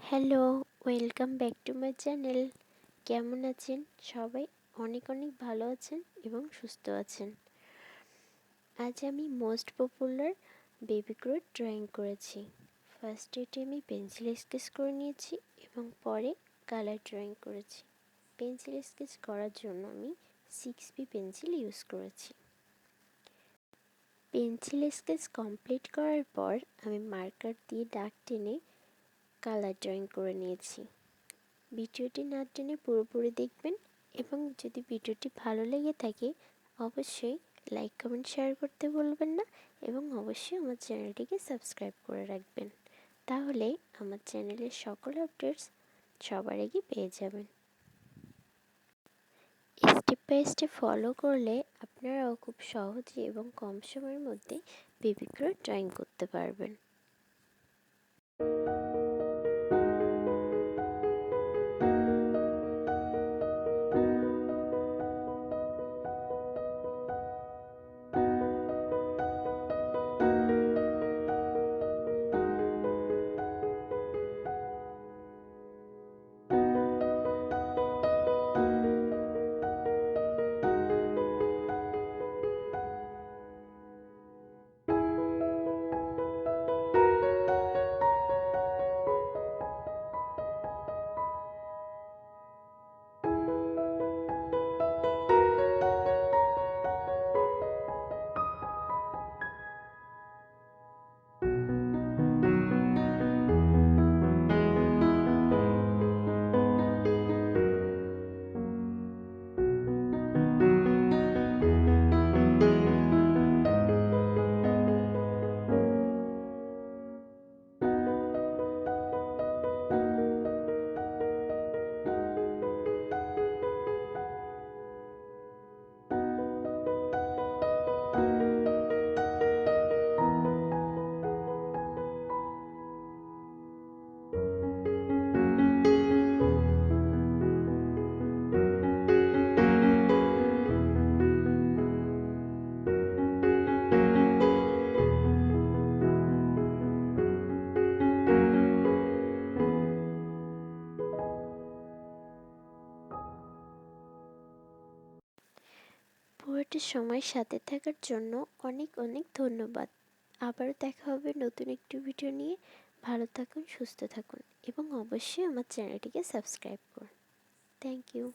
Hello, welcome back to my channel. কেমন আছেন সবাই? অনেক অনেক ভালো আছেন এবং সুস্থ আছেন। আজ আমি most popular baby Groot drawing করেছি। ফার্স্ট এটি আমি পেন্সিল স্কেচ করে নিয়েছি এবং পরে কালার ড্রয়িং করেছি। পেন্সিল স্কেচ করার জন্য আমি 6B পেন্সিল ইউজ করেছি। পেন্সিল স্কেচ কমপ্লিট করার পর আমি মার্কার দিয়ে দাগ টেনে কালার ড্রয়িং করে নিয়েছি। ভিডিওটি না টেনে পুরোপুরি দেখবেন এবং যদি ভিডিওটি ভালো লেগে থাকে অবশ্যই লাইক কমেন্ট শেয়ার করতে ভুলবেন না এবং অবশ্যই আমার চ্যানেলটিকে সাবস্ক্রাইব করে রাখবেন। তাহলে আমার চ্যানেলের সকল আপডেটস সবার আগে পেয়ে যাবেন। স্টেপ বাই স্টেপ ফলো করলে আপনারাও খুব সহজে এবং কম সময়ের মধ্যে বেবি গ্রুট ড্রয়িং করতে পারবেন। পুরোটি সময়ের সাথে থাকার জন্য অনেক অনেক ধন্যবাদ। আবারও দেখা হবে নতুন একটি ভিডিও নিয়ে। ভালো থাকুন, সুস্থ থাকুন এবং অবশ্যই আমার চ্যানেলটিকে সাবস্ক্রাইব করুন। Thank you.